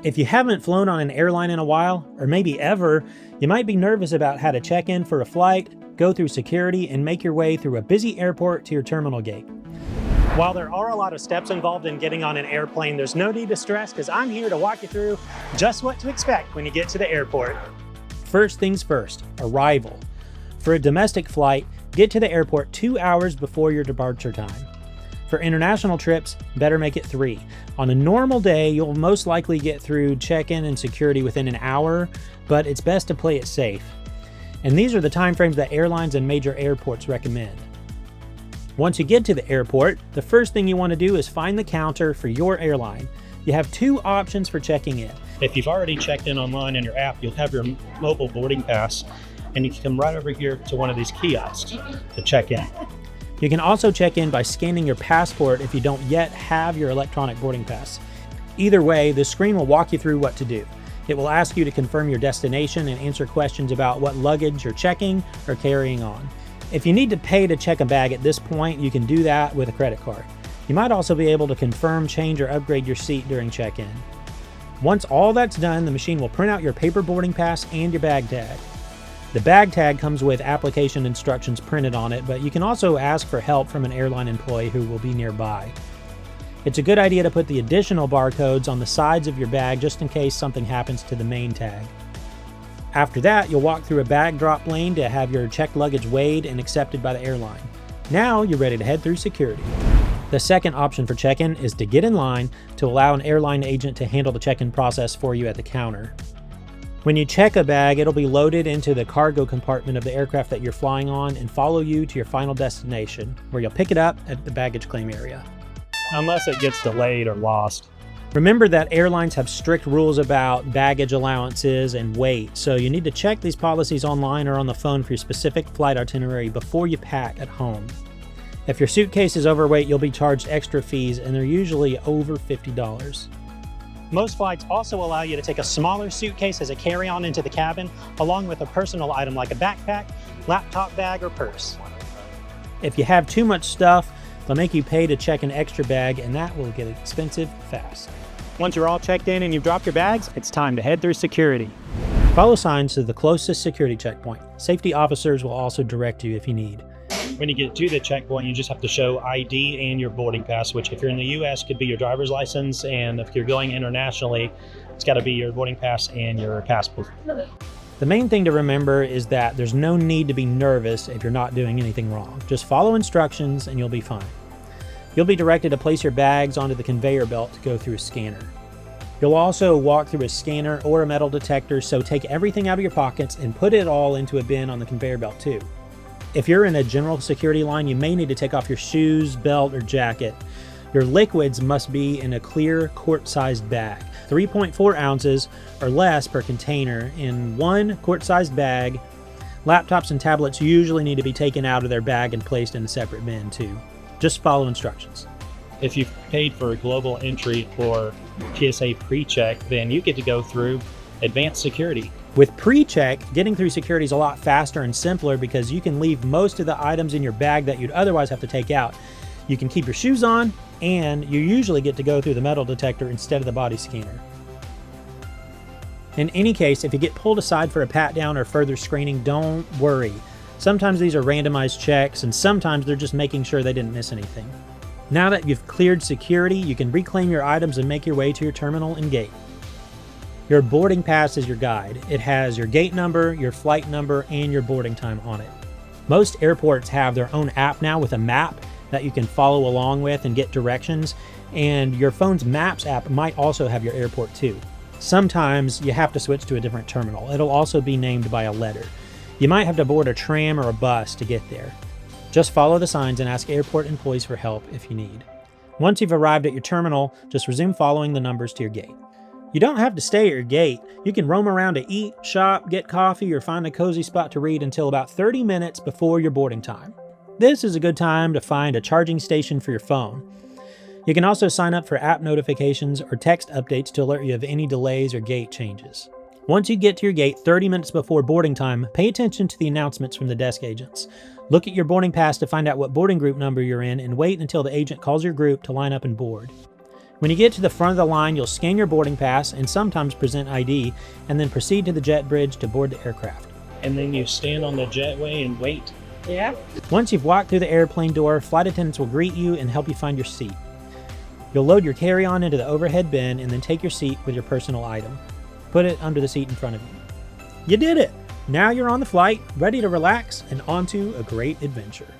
If you haven't flown on an airline in a while, or maybe ever, you might be nervous about how to check in for a flight, go through security, and make your way through a busy airport to your terminal gate. While there are a lot of steps involved in getting on an airplane, there's no need to stress because I'm here to walk you through just what to expect when you get to the airport. First things first, arrival. For a domestic flight, get to the airport 2 hours before your departure time. For international trips, better make it 3. On a normal day, you'll most likely get through check-in and security within an hour, but it's best to play it safe. And these are the timeframes that airlines and major airports recommend. Once you get to the airport, the first thing you want to do is find the counter for your airline. You have 2 options for checking in. If you've already checked in online on your app, you'll have your mobile boarding pass, and you can come right over here to one of these kiosks to check in. You can also check in by scanning your passport if you don't yet have your electronic boarding pass. Either way, the screen will walk you through what to do. It will ask you to confirm your destination and answer questions about what luggage you're checking or carrying on. If you need to pay to check a bag at this point, you can do that with a credit card. You might also be able to confirm, change, or upgrade your seat during check-in. Once all that's done, the machine will print out your paper boarding pass and your bag tag. The bag tag comes with application instructions printed on it, but you can also ask for help from an airline employee who will be nearby. It's a good idea to put the additional barcodes on the sides of your bag just in case something happens to the main tag. After that, you'll walk through a bag drop lane to have your checked luggage weighed and accepted by the airline. Now you're ready to head through security. The second option for check-in is to get in line to allow an airline agent to handle the check-in process for you at the counter. When you check a bag, it'll be loaded into the cargo compartment of the aircraft that you're flying on and follow you to your final destination, where you'll pick it up at the baggage claim area. Unless it gets delayed or lost. Remember that airlines have strict rules about baggage allowances and weight, so you need to check these policies online or on the phone for your specific flight itinerary before you pack at home. If your suitcase is overweight, you'll be charged extra fees, and they're usually over $50. Most flights also allow you to take a smaller suitcase as a carry-on into the cabin, along with a personal item like a backpack, laptop bag, or purse. If you have too much stuff, they'll make you pay to check an extra bag, and that will get expensive fast. Once you're all checked in and you've dropped your bags, it's time to head through security. Follow signs to the closest security checkpoint. Safety officers will also direct you if you need. When you get to the checkpoint, you just have to show ID and your boarding pass, which if you're in the U.S. could be your driver's license, and if you're going internationally, it's got to be your boarding pass and your passport. The main thing to remember is that there's no need to be nervous if you're not doing anything wrong. Just follow instructions and you'll be fine. You'll be directed to place your bags onto the conveyor belt to go through a scanner. You'll also walk through a scanner or a metal detector, so take everything out of your pockets and put it all into a bin on the conveyor belt too. If you're in a general security line, you may need to take off your shoes, belt, or jacket. Your liquids must be in a clear quart-sized bag, 3.4 ounces or less per container in one quart-sized bag. Laptops and tablets usually need to be taken out of their bag and placed in a separate bin too. Just follow instructions. If you've paid for a global entry or TSA pre-check, then you get to go through advanced security. With pre-check, getting through security is a lot faster and simpler because you can leave most of the items in your bag that you'd otherwise have to take out. You can keep your shoes on, and you usually get to go through the metal detector instead of the body scanner. In any case, if you get pulled aside for a pat-down or further screening, don't worry. Sometimes these are randomized checks, and sometimes they're just making sure they didn't miss anything. Now that you've cleared security, you can reclaim your items and make your way to your terminal and gate. Your boarding pass is your guide. It has your gate number, your flight number, and your boarding time on it. Most airports have their own app now with a map that you can follow along with and get directions, and your phone's Maps app might also have your airport too. Sometimes you have to switch to a different terminal. It'll also be named by a letter. You might have to board a tram or a bus to get there. Just follow the signs and ask airport employees for help if you need. Once you've arrived at your terminal, just resume following the numbers to your gate. You don't have to stay at your gate. You can roam around to eat, shop, get coffee, or find a cozy spot to read until about 30 minutes before your boarding time. This is a good time to find a charging station for your phone. You can also sign up for app notifications or text updates to alert you of any delays or gate changes. Once you get to your gate 30 minutes before boarding time, pay attention to the announcements from the desk agents. Look at your boarding pass to find out what boarding group number you're in and wait until the agent calls your group to line up and board. When you get to the front of the line, you'll scan your boarding pass and sometimes present ID, and then proceed to the jet bridge to board the aircraft. And then you stand on the jetway and wait. Yeah. Once you've walked through the airplane door, flight attendants will greet you and help you find your seat. You'll load your carry-on into the overhead bin and then take your seat with your personal item. Put it under the seat in front of you. You did it! Now you're on the flight, ready to relax and onto a great adventure.